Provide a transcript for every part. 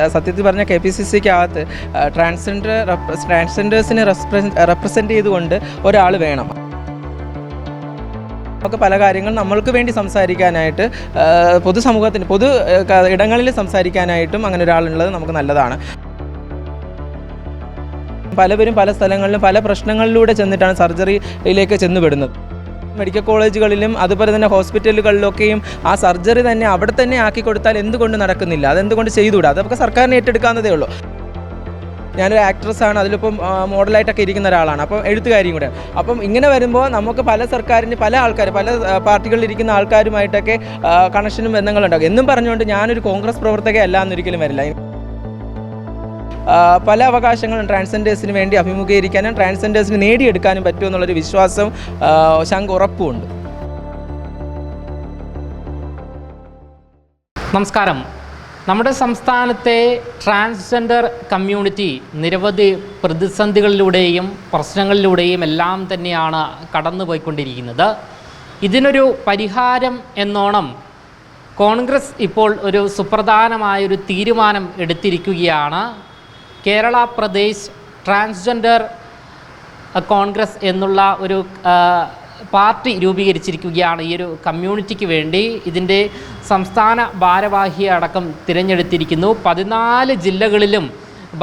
സത്യത്തിൽ പറഞ്ഞ KPCCക്കകത്ത് ട്രാൻസ്ജെൻഡേഴ്സിനെ റെപ്രസെൻ്റ് ചെയ്തുകൊണ്ട് ഒരാൾ വേണം. നമുക്ക് പല കാര്യങ്ങൾ നമ്മൾക്ക് വേണ്ടി സംസാരിക്കാനായിട്ട്, പൊതുസമൂഹത്തിന് പൊതു ഇടങ്ങളിൽ സംസാരിക്കാനായിട്ടും അങ്ങനെ ഒരാളുള്ളത് നമുക്ക് നല്ലതാണ്. പലവരും പല സ്ഥലങ്ങളിലും പല പ്രശ്നങ്ങളിലൂടെ ചെന്നിട്ടാണ് സർജറിയിലേക്ക് ചെന്നുപെടുന്നത്. മെഡിക്കൽ കോളേജുകളിലും അതുപോലെ തന്നെ ഹോസ്പിറ്റലുകളിലൊക്കെയും ആ സർജറി തന്നെ അവിടെ തന്നെ ആക്കി കൊടുത്താൽ എന്തുകൊണ്ട് നടക്കുന്നില്ല, അതെന്തുകൊണ്ട് ചെയ്തുകൂടാ? അതൊക്കെ സർക്കാരിന് ഏറ്റെടുക്കാവുന്നതേ ഉള്ളൂ. ഞാനൊരു ആക്ട്രസ്സാണ്, അതിലിപ്പം മോഡലായിട്ടൊക്കെ ഇരിക്കുന്ന ഒരാളാണ്, അപ്പം എഴുത്തുകാരിയും കൂടെ. അപ്പം ഇങ്ങനെ വരുമ്പോൾ നമുക്ക് പല സർക്കാരിൻ്റെ പല ആൾക്കാർ പല പാർട്ടികളിൽ ഇരിക്കുന്ന ആൾക്കാരുമായിട്ടൊക്കെ കണക്ഷനും ബന്ധങ്ങളുണ്ടാകും. എന്നും പറഞ്ഞുകൊണ്ട് ഞാനൊരു കോൺഗ്രസ് പ്രവർത്തകയല്ല എന്നൊരിക്കലും വരില്ല. പല അവകാശങ്ങളും ട്രാൻസ്ജെൻഡേഴ്സിന് വേണ്ടി അഭിമുഖീകരിക്കാനും ട്രാൻസ്ജെൻഡേഴ്സിന് നേടിയെടുക്കാനും പറ്റുമെന്നുള്ളൊരു വിശ്വാസം, ഉറപ്പുമുണ്ട്. നമസ്കാരം. നമ്മുടെ സംസ്ഥാനത്തെ ട്രാൻസ്ജെൻഡർ കമ്മ്യൂണിറ്റി നിരവധി പ്രതിസന്ധികളിലൂടെയും പ്രശ്നങ്ങളിലൂടെയും എല്ലാം തന്നെയാണ് കടന്നുപോയിക്കൊണ്ടിരിക്കുന്നത്. ഇതിനൊരു പരിഹാരം എന്നോണം കോൺഗ്രസ് ഇപ്പോൾ ഒരു സുപ്രധാനമായൊരു തീരുമാനം എടുത്തിരിക്കുകയാണ്. കേരള പ്രദേശ് ട്രാൻസ്ജെൻഡർ കോൺഗ്രസ് എന്നുള്ള ഒരു പാർട്ടി രൂപീകരിച്ചിരിക്കുകയാണ് ഈ ഒരു കമ്മ്യൂണിറ്റിക്ക് വേണ്ടി. ഇതിൻ്റെ സംസ്ഥാന ഭാരവാഹിയെ അടക്കം തിരഞ്ഞെടുത്തിരിക്കുന്നു. 14 ജില്ലകളിലും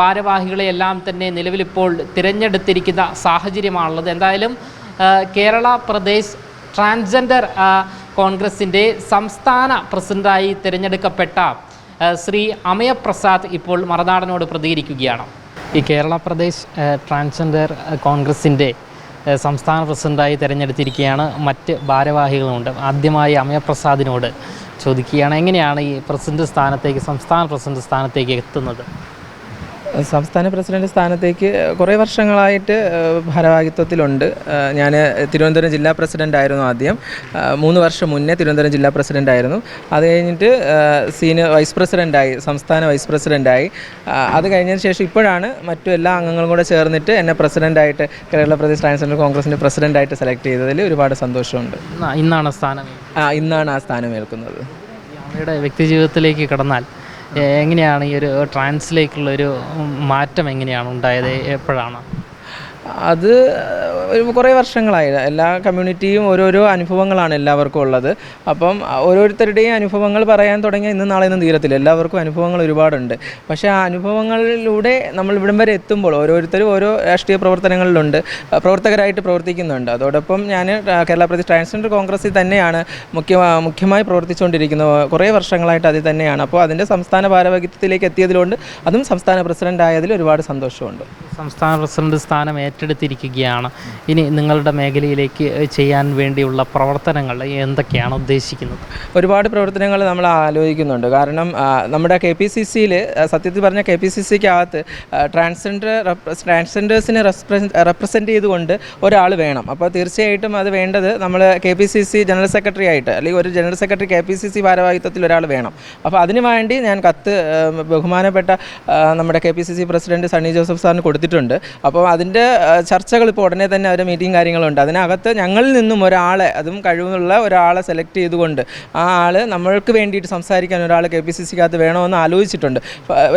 ഭാരവാഹികളെ എല്ലാം തന്നെ നിലവിലിപ്പോൾ തിരഞ്ഞെടുത്തിരിക്കുന്ന സാഹചര്യമാണുള്ളത്. എന്തായാലും കേരള പ്രദേശ് ട്രാൻസ്ജെൻഡർ കോൺഗ്രസിൻ്റെ സംസ്ഥാന പ്രസിഡൻ്റായി തിരഞ്ഞെടുക്കപ്പെട്ട ശ്രീ അമയപ്രസാദ് ഇപ്പോൾ മറുനാടനോട് പ്രതികരിക്കുകയാണ്. ഈ കേരള പ്രദേശ് ട്രാൻസ്ജെൻഡർ കോൺഗ്രസിൻ്റെ സംസ്ഥാന പ്രസിഡൻ്റായി തിരഞ്ഞെടുത്തിരിക്കുകയാണ്. മറ്റ് ഭാരവാഹികളുമുണ്ട്. ആദ്യമായി അമയപ്രസാദിനോട് ചോദിക്കുകയാണ്, എങ്ങനെയാണ് ഈ സംസ്ഥാന പ്രസിഡന്റ് സ്ഥാനത്തേക്ക് എത്തുന്നത്? സംസ്ഥാന പ്രസിഡന്റ് സ്ഥാനത്തേക്ക് കുറേ വർഷങ്ങളായിട്ട് ഭാരവാഹിത്വത്തിലുണ്ട്. ഞാൻ തിരുവനന്തപുരം ജില്ലാ പ്രസിഡൻ്റായിരുന്നു ആദ്യം. 3 വർഷം മുന്നേ തിരുവനന്തപുരം ജില്ലാ പ്രസിഡൻ്റായിരുന്നു. അത് കഴിഞ്ഞിട്ട് വൈസ് പ്രസിഡൻ്റായി, സംസ്ഥാന വൈസ് പ്രസിഡൻ്റായി. അത് കഴിഞ്ഞതിന് ശേഷം ഇപ്പോഴാണ് മറ്റു എല്ലാ അംഗങ്ങളും കൂടെ ചേർന്നിട്ട് എന്നെ പ്രസിഡൻ്റായിട്ട്, കേരള പ്രദേശ് ട്രാൻസ്ജെൻഡർ കോൺഗ്രസിൻ്റെ പ്രസിഡൻ്റായിട്ട് സെലക്ട് ചെയ്തതിൽ ഒരുപാട് സന്തോഷമുണ്ട്. ഇന്നാണ് ആ സ്ഥാനമേൽക്കുന്നത്. അവരുടെ വ്യക്തിജീവിതത്തിലേക്ക് കടന്നാൽ എങ്ങനെയാണ് ഈ ഒരു ട്രാൻസിലേക്കുള്ളൊരു മാറ്റം എങ്ങനെയാണ് ഉണ്ടായത്? എപ്പോഴാണ് അത്? കുറേ വർഷങ്ങളായി. എല്ലാ കമ്മ്യൂണിറ്റിയും ഓരോരോ അനുഭവങ്ങളാണ് എല്ലാവർക്കും ഉള്ളത്. അപ്പം ഓരോരുത്തരുടെയും അനുഭവങ്ങൾ പറയാൻ തുടങ്ങിയാൽ ഇന്നും നാളെയൊന്നും തീരത്തില്ല. എല്ലാവർക്കും അനുഭവങ്ങൾ ഒരുപാടുണ്ട്. പക്ഷേ ആ അനുഭവങ്ങളിലൂടെ നമ്മൾ ഇവിടം വരെ എത്തുമ്പോൾ ഓരോരുത്തരും ഓരോ രാഷ്ട്രീയ പ്രവർത്തകരായിട്ട് പ്രവർത്തിക്കുന്നുണ്ട്. അതോടൊപ്പം ഞാൻ കേരള പ്രദേശ് ട്രാൻസ്ജെൻഡർ കോൺഗ്രസിൽ തന്നെയാണ് മുഖ്യമായി പ്രവർത്തിച്ചുകൊണ്ടിരിക്കുന്നത്. കുറേ വർഷങ്ങളായിട്ട് അതിൽ തന്നെയാണ്. അപ്പോൾ അതിൻ്റെ സംസ്ഥാന ഭാരവാഹിത്വത്തിലേക്ക് എത്തിയതിലുകൊണ്ട്, അതും സംസ്ഥാന പ്രസിഡൻ്റ് ആയതിൽ ഒരുപാട് സന്തോഷമുണ്ട്. സംസ്ഥാന പ്രസിഡന്റ് സ്ഥാനം ഏറ്റെടുത്തിരിക്കുകയാണ്. ഇനി നിങ്ങളുടെ മേഖലയിലേക്ക് ചെയ്യാൻ വേണ്ടിയുള്ള പ്രവർത്തനങ്ങൾ എന്തൊക്കെയാണ് ഉദ്ദേശിക്കുന്നത്? ഒരുപാട് പ്രവർത്തനങ്ങൾ നമ്മൾ ആലോചിക്കുന്നുണ്ട്. കാരണം നമ്മുടെ KPCCയിൽ, സത്യത്തിൽ പറഞ്ഞ KPCCക്കകത്ത് ട്രാൻസ്ജെൻഡേഴ്സിനെ റെപ്രസെൻ്റ് ചെയ്തുകൊണ്ട് ഒരാൾ വേണം. അപ്പോൾ തീർച്ചയായിട്ടും അത് വേണ്ടത് നമ്മൾ KPCC ജനറൽ സെക്രട്ടറി ആയിട്ട്, അല്ലെങ്കിൽ ഒരു ജനറൽ സെക്രട്ടറി KPCC ഭാരവാഹിത്വത്തിൽ ഒരാൾ വേണം. അപ്പോൾ അതിനു വേണ്ടി ഞാൻ കത്ത് ബഹുമാനപ്പെട്ട നമ്മുടെ KPCC പ്രസിഡന്റ് സണ്ണി ജോസഫ് സാറിന് കൊടുത്തിട്ടുണ്ട്. അപ്പോൾ അതിൻ്റെ ചർച്ചകൾ ഇപ്പോൾ ഉടനെ തന്നെ അവരുടെ മീറ്റിംഗ് കാര്യങ്ങളുണ്ട്. അതിനകത്ത് ഞങ്ങളിൽ നിന്നും ഒരാളെ, അതും കഴിവുള്ള ഒരാളെ സെലക്ട് ചെയ്തുകൊണ്ട് ആ ആൾ നമ്മൾക്ക് വേണ്ടിയിട്ട് സംസാരിക്കാൻ ഒരാൾ KPCCക്കകത്ത് വേണമെന്ന് ആലോചിച്ചിട്ടുണ്ട്.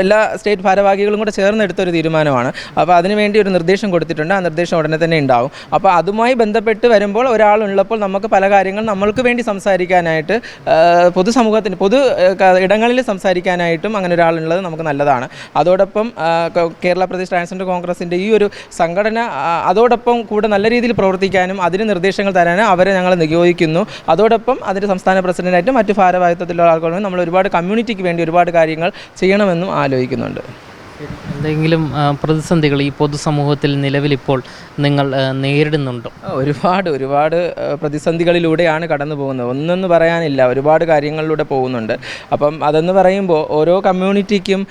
എല്ലാ സ്റ്റേറ്റ് ഭാരവാഹികളും കൂടെ ചേർന്നെടുത്തൊരു തീരുമാനമാണ്. അപ്പോൾ അതിനുവേണ്ടി ഒരു നിർദ്ദേശം കൊടുത്തിട്ടുണ്ട്. ആ നിർദ്ദേശം ഉടനെ തന്നെ ഉണ്ടാവും. അപ്പോൾ അതുമായി ബന്ധപ്പെട്ട് വരുമ്പോൾ ഒരാളുള്ളപ്പോൾ നമുക്ക് പല കാര്യങ്ങൾ നമ്മൾക്ക് വേണ്ടി സംസാരിക്കാനായിട്ട്, പൊതുസമൂഹത്തിന് പൊതു ഇടങ്ങളിൽ സംസാരിക്കാനായിട്ടും അങ്ങനെ ഒരാളുള്ളത് നമുക്ക് നല്ലതാണ്. അതോടൊപ്പം കേരള പ്രദേശ് ട്രാൻസ്ജെൻഡർ കോൺഗ്രസിൻ്റെ ഈ ഒരു സംഘടന അതോടൊപ്പം കൂടെ നല്ല രീതിയിൽ പ്രവർത്തിക്കാനും അതിന് നിർദ്ദേശങ്ങൾ തരാനും അവരെ ഞങ്ങൾ നിയോഗിക്കുന്നു. അതോടൊപ്പം അതിൻ്റെ സംസ്ഥാന പ്രസിഡൻ്റായിട്ടും മറ്റ് ഭാരവാഹിത്വത്തിലുള്ള ആൾക്കാരും നമ്മൾ ഒരുപാട് കമ്മ്യൂണിറ്റിക്ക് വേണ്ടി ഒരുപാട് കാര്യങ്ങൾ ചെയ്യണമെന്നും ആലോചിക്കുന്നുണ്ട്. എന്തെങ്കിലും പ്രതിസന്ധികൾ ഈ പൊതുസമൂഹത്തിൽ നിലവിലിപ്പോൾ നിങ്ങൾ നേരിടുന്നുണ്ടോ? ഒരുപാട് പ്രതിസന്ധികളിലൂടെയാണ് കടന്നു പോകുന്നത്. ഒന്നെന്ന് പറയാനില്ല, ഒരുപാട് കാര്യങ്ങളിലൂടെ പോകുന്നുണ്ട്. അപ്പം അതെന്ന് പറയുമ്പോൾ ഓരോ കമ്മ്യൂണിറ്റിക്കും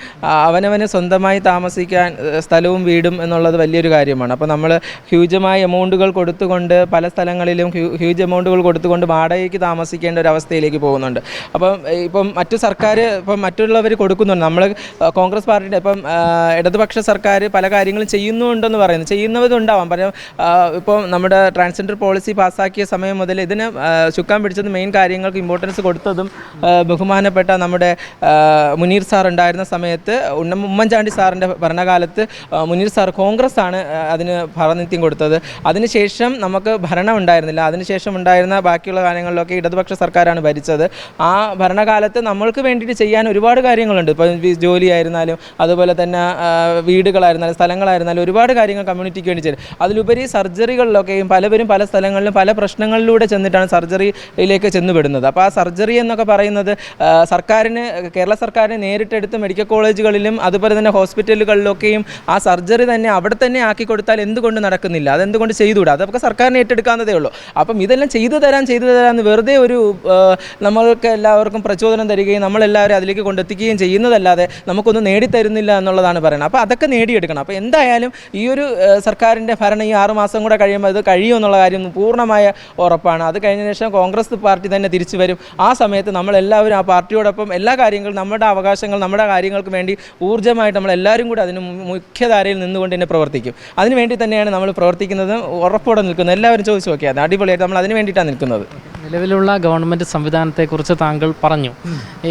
അവനവന് സ്വന്തമായി താമസിക്കാൻ സ്ഥലവും വീടും എന്നുള്ളത് വലിയൊരു കാര്യമാണ്. അപ്പോൾ നമ്മൾ ഹ്യൂജമായ എമൗണ്ടുകൾ കൊടുത്തുകൊണ്ട് പല സ്ഥലങ്ങളിലും ഹ്യൂജ് എമൗണ്ടുകൾ കൊടുത്തുകൊണ്ട് വാടകയ്ക്ക് താമസിക്കേണ്ട ഒരു അവസ്ഥയിലേക്ക് പോകുന്നുണ്ട്. ഇപ്പം മറ്റു സർക്കാർ മറ്റുള്ളവർ കൊടുക്കുന്നുണ്ട്. നമ്മൾ കോൺഗ്രസ് പാർട്ടിയുടെ ഇപ്പം ഇടതുപക്ഷ സർക്കാർ പല കാര്യങ്ങളും ചെയ്യുന്നുണ്ടെന്ന് പറയുന്നു, ചെയ്യുന്നതുണ്ടാവാം. കാരണം ഇപ്പോൾ നമ്മുടെ ട്രാൻസ്ജെൻഡർ പോളിസി പാസ്സാക്കിയ സമയം മുതൽ ഇതിന് ചുക്കാൻ പിടിച്ചത് മെയിൻ കാര്യങ്ങൾക്ക് ഇമ്പോർട്ടൻസ് കൊടുത്തതും ബഹുമാനപ്പെട്ട നമ്മുടെ മുനീർ സാർ ഉണ്ടായിരുന്ന സമയത്ത്, ഉമ്മൻചാണ്ടി സാറിൻ്റെ ഭരണകാലത്ത് മുനീർ സാർ കോൺഗ്രസ് ആണ് അതിന് പ്രാതിനിധ്യം കൊടുത്തത്. അതിനുശേഷം നമുക്ക് ഭരണം ഉണ്ടായിരുന്നില്ല. അതിനുശേഷം ഉണ്ടായിരുന്ന ബാക്കിയുള്ള കാര്യങ്ങളിലൊക്കെ ഇടതുപക്ഷ സർക്കാരാണ് ഭരിച്ചത്. ആ ഭരണകാലത്ത് നമ്മൾക്ക് വേണ്ടിയിട്ട് ചെയ്യാൻ ഒരുപാട് കാര്യങ്ങളുണ്ട്. ഇപ്പോൾ ജോലിയായിരുന്നാലും അതുപോലെ തന്നെ വീടുകളായിരുന്നാലും സ്ഥലങ്ങളായിരുന്നാലും ഒരുപാട് കാര്യങ്ങൾ കമ്മ്യൂണിറ്റിക്ക് വേണ്ടി ചെയ്യും. അതിലുപരി സർജറികളിലൊക്കെയും പലവരും പല സ്ഥലങ്ങളിലും പല പ്രശ്നങ്ങളിലൂടെ ചെന്നിട്ടാണ് സർജറിയിലേക്ക് ചെന്നുപെടുന്നത്. അപ്പോൾ ആ സർജറി എന്നൊക്കെ പറയുന്നത് കേരള സർക്കാരിന് നേരിട്ടെടുത്ത് മെഡിക്കൽ കോളേജുകളിലും അതുപോലെ തന്നെ ഹോസ്പിറ്റലുകളിലൊക്കെയും ആ സർജറി തന്നെ അവിടെ തന്നെ ആക്കി കൊടുത്താൽ എന്തുകൊണ്ട് നടക്കുന്നില്ല, അതെന്തുകൊണ്ട് ചെയ്തുകൂടാ? അതൊക്കെ സർക്കാരിന് ഏറ്റെടുക്കാവുന്നതേ ഉള്ളൂ. അപ്പം ഇതെല്ലാം ചെയ്തു തരാമെന്ന് വെറുതെ ഒരു നമ്മൾക്ക് എല്ലാവർക്കും പ്രചോദനം തരികയും നമ്മളെല്ലാവരും അതിലേക്ക് കൊണ്ടെത്തിക്കുകയും ചെയ്യുന്നതല്ലാതെ നമുക്കൊന്നും നേടിത്തരുന്നില്ല എന്നുള്ളതാണ് പറയുന്നത്. അപ്പോൾ അതൊക്കെ നേടിയെടുക്കണം. അപ്പോൾ എന്തായാലും ഈ ഒരു സർക്കാരിൻ്റെ ഭരണം ഈ 6 മാസം കൂടെ കഴിയുമ്പോൾ അത് കഴിയുമെന്നുള്ള കാര്യം പൂർണ്ണമായ ഉറപ്പാണ്. അത് കഴിഞ്ഞ ശേഷം കോൺഗ്രസ് പാർട്ടി തന്നെ തിരിച്ചു വരും. ആ സമയത്ത് നമ്മളെല്ലാവരും ആ പാർട്ടിയോടൊപ്പം എല്ലാ കാര്യങ്ങളും നമ്മുടെ അവകാശങ്ങൾ നമ്മുടെ കാര്യങ്ങൾക്ക് വേണ്ടി ഊർജ്ജമായിട്ട് നമ്മളെല്ലാവരും കൂടി അതിന് മുഖ്യധാരയിൽ നിന്നുകൊണ്ട് തന്നെ പ്രവർത്തിക്കും. അതിനുവേണ്ടി തന്നെയാണ് നമ്മൾ പ്രവർത്തിക്കുന്നത്, ഉറപ്പോടെ നിൽക്കുന്നത്. എല്ലാവരും ചോദിച്ചു നോക്കിയാൽ അടിപൊളിയായിട്ട് നമ്മൾ അതിന് വേണ്ടിയിട്ടാണ് നിൽക്കുന്നത്. നിലവിലുള്ള ഗവൺമെൻറ് സംവിധാനത്തെക്കുറിച്ച് താങ്കൾ പറഞ്ഞു.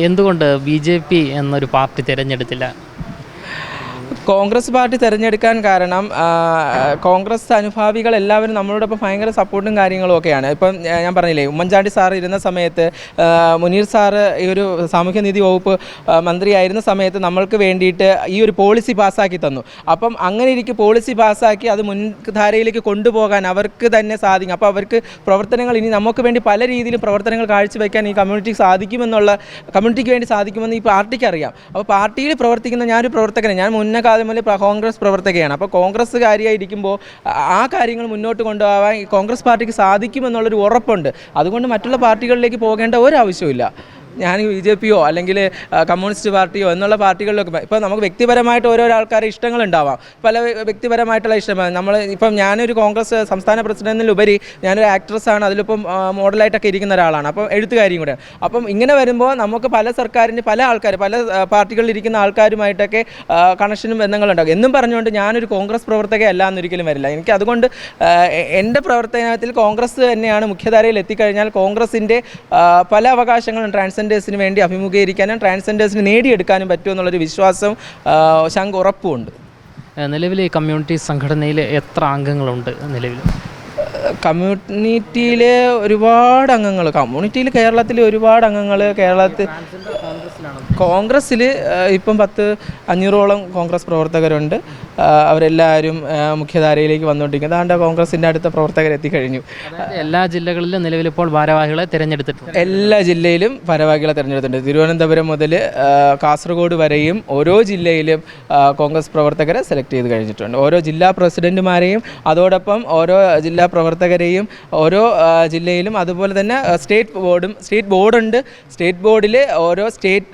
എന്തുകൊണ്ട് BJP എന്നൊരു പാർട്ടി തിരഞ്ഞെടുത്തില്ല? കോൺഗ്രസ് പാർട്ടി തിരഞ്ഞെടുക്കാൻ കാരണം കോൺഗ്രസ് അനുഭാവികൾ എല്ലാവരും നമ്മളോടൊപ്പം ഭയങ്കര സപ്പോർട്ടും കാര്യങ്ങളും ഒക്കെയാണ്. ഇപ്പം ഞാൻ പറഞ്ഞില്ലേ, ഉമ്മൻചാണ്ടി സാർ ഇരുന്ന സമയത്ത്, മുനീർ സാറ് ഈ ഒരു സാമൂഹ്യനീതി വകുപ്പ് മന്ത്രിയായിരുന്ന സമയത്ത് നമ്മൾക്ക് വേണ്ടിയിട്ട് ഈ ഒരു പോളിസി പാസ്സാക്കി തന്നു. അപ്പം അങ്ങനെ ഇരിക്കും പോളിസി പാസ്സാക്കി അത് മുൻധാരയിലേക്ക് കൊണ്ടുപോകാൻ അവർക്ക് തന്നെ സാധിക്കും. അപ്പോൾ അവർക്ക് പ്രവർത്തനങ്ങൾ ഇനി നമുക്ക് വേണ്ടി പല രീതിയിലും പ്രവർത്തനങ്ങൾ കാഴ്ചവെക്കാൻ ഈ കമ്മ്യൂണിറ്റിക്ക് വേണ്ടി സാധിക്കുമെന്ന് ഈ പാർട്ടിക്ക് അറിയാം. അപ്പോൾ പാർട്ടിയിൽ പ്രവർത്തിക്കുന്ന ഞാനൊരു പ്രവർത്തകനെ, ഞാൻ മുന്നേ മുതൽ കോൺഗ്രസ് പ്രവർത്തകയാണ്. അപ്പോൾ കോൺഗ്രസ്സുകാരിയായിരിക്കുമ്പോൾ ആ കാര്യങ്ങൾ മുന്നോട്ട് കൊണ്ടുപോകാൻ കോൺഗ്രസ് പാർട്ടിക്ക് സാധിക്കുമെന്നുള്ളൊരു ഉറപ്പുണ്ട്. അതുകൊണ്ട് മറ്റുള്ള പാർട്ടികളിലേക്ക് പോകേണ്ട ഒരു ആവശ്യമില്ല. ഞാൻ BJP അല്ലെങ്കിൽ കമ്മ്യൂണിസ്റ്റ് പാർട്ടിയോ എന്നുള്ള പാർട്ടികളിലൊക്കെ ഇപ്പോൾ നമുക്ക് വ്യക്തിപരമായിട്ട് ഓരോരോ ആൾക്കാരുടെ ഇഷ്ടങ്ങളുണ്ടാവാം, പല വ്യക്തിപരമായിട്ടുള്ള ഇഷ്ടമാണ്. ഇപ്പം ഞാനൊരു കോൺഗ്രസ് സംസ്ഥാന പ്രസിഡന്റിലുപരി ഞാനൊരു ആക്ട്രസ്സാണ്, അതിലിപ്പം മോഡലായിട്ടൊക്കെ ഇരിക്കുന്ന ഒരാളാണ്, അപ്പം എഴുത്തുകാരിയും കൂടെ. അപ്പം ഇങ്ങനെ വരുമ്പോൾ നമുക്ക് പല പാർട്ടികളിൽ ഇരിക്കുന്ന ആൾക്കാരുമായിട്ടൊക്കെ കണക്ഷനും ബന്ധങ്ങളുണ്ടാകും. എന്നും പറഞ്ഞുകൊണ്ട് ഞാനൊരു കോൺഗ്രസ് പ്രവർത്തകയല്ല എന്നൊരിക്കലും വരില്ല. എനിക്ക് അതുകൊണ്ട് എൻ്റെ പ്രവർത്തനത്തിൽ കോൺഗ്രസ് തന്നെയാണ് മുഖ്യധാരയിൽ എത്തിക്കഴിഞ്ഞാൽ കോൺഗ്രസിൻ്റെ പല അവകാശങ്ങളും ട്രാൻസ്ജെൻഡേഴ്സിന് വേണ്ടി അഭിമുഖീകരിക്കാനും ട്രാൻസ്ജെൻഡേഴ്സിന് നേടിയെടുക്കാനും പറ്റുമെന്നുള്ളൊരു വിശ്വാസവും ശങ്ക ഉറപ്പുമുണ്ട്. നിലവിൽ ഈ കമ്മ്യൂണിറ്റി സംഘടനയിൽ എത്ര അംഗങ്ങളുണ്ട്? നിലവിൽ കമ്മ്യൂണിറ്റിയിൽ ഒരുപാട് അംഗങ്ങൾ, കമ്മ്യൂണിറ്റിയിൽ കേരളത്തിൽ ഒരുപാട് അംഗങ്ങൾ, കോൺഗ്രസ്സിൽ ഇപ്പം 500-ഓളം കോൺഗ്രസ് പ്രവർത്തകരുണ്ട്. അവരെല്ലാവരും മുഖ്യധാരയിലേക്ക് വന്നുകൊണ്ടിരിക്കുന്നത്. അതുകൊണ്ട് കോൺഗ്രസിൻ്റെ അടുത്ത പ്രവർത്തകരെത്തിക്കഴിഞ്ഞു. എല്ലാ ജില്ലകളിലും നിലവിലിപ്പോൾ ഭാരവാഹികളെ തിരഞ്ഞെടുത്തിട്ടുണ്ട്. എല്ലാ ജില്ലയിലും ഭാരവാഹികളെ തിരഞ്ഞെടുത്തിട്ടുണ്ട്. തിരുവനന്തപുരം മുതൽ കാസർഗോഡ് വരെയും ഓരോ ജില്ലയിലും കോൺഗ്രസ് പ്രവർത്തകരെ സെലക്ട് ചെയ്ത് കഴിഞ്ഞിട്ടുണ്ട്. ഓരോ ജില്ലാ പ്രസിഡന്റുമാരെയും അതോടൊപ്പം ഓരോ ജില്ലാ പ്രവർത്തകരെയും ഓരോ ജില്ലയിലും, അതുപോലെ തന്നെ സ്റ്റേറ്റ് ബോർഡുണ്ട്. സ്റ്റേറ്റ് ബോർഡിൽ ഓരോ സ്റ്റേറ്റ്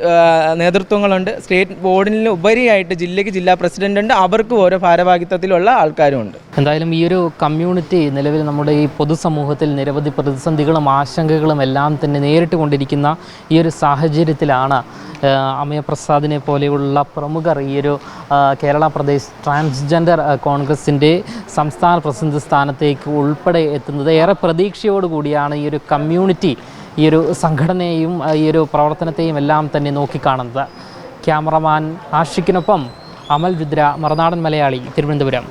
നേതൃത്വങ്ങളുണ്ട്. സ്റ്റേറ്റ് ബോർഡിന് ഉപരിയായിട്ട് ജില്ലയ്ക്ക് ജില്ലാ പ്രസിഡന്റ് ഉണ്ട്. അവർക്കും ഓരോ ഭാരവാഹിത്വത്തിലുള്ള ആൾക്കാരുമുണ്ട്. എന്തായാലും ഈ ഒരു കമ്മ്യൂണിറ്റി നിലവിൽ നമ്മുടെ ഈ പൊതുസമൂഹത്തിൽ നിരവധി പ്രതിസന്ധികളും ആശങ്കകളും എല്ലാം തന്നെ നേരിട്ട് കൊണ്ടിരിക്കുന്ന ഈ ഒരു സാഹചര്യത്തിലാണ് അമയ പ്രസാദിനെ പോലെയുള്ള പ്രമുഖർ ഈ ഒരു കേരള പ്രദേശ് ട്രാൻസ്ജെൻഡർ കോൺഗ്രസിൻ്റെ സംസ്ഥാന പ്രസിഡന്റ് സ്ഥാനത്തേക്ക് ഉൾപ്പെടെ എത്തുന്നത്. ഏറെ പ്രതീക്ഷയോടുകൂടിയാണ് ഈ ഒരു കമ്മ്യൂണിറ്റി ഈ ഒരു സംഘടനയെയും ഈ ഒരു പ്രവർത്തനത്തെയും എല്ലാം തന്നെ നോക്കിക്കാണുന്നത്. ക്യാമറമാൻ ആഷിക്കിനൊപ്പം അമൽ രുദ്ര, മറുനാടൻ മലയാളി, തിരുവനന്തപുരം.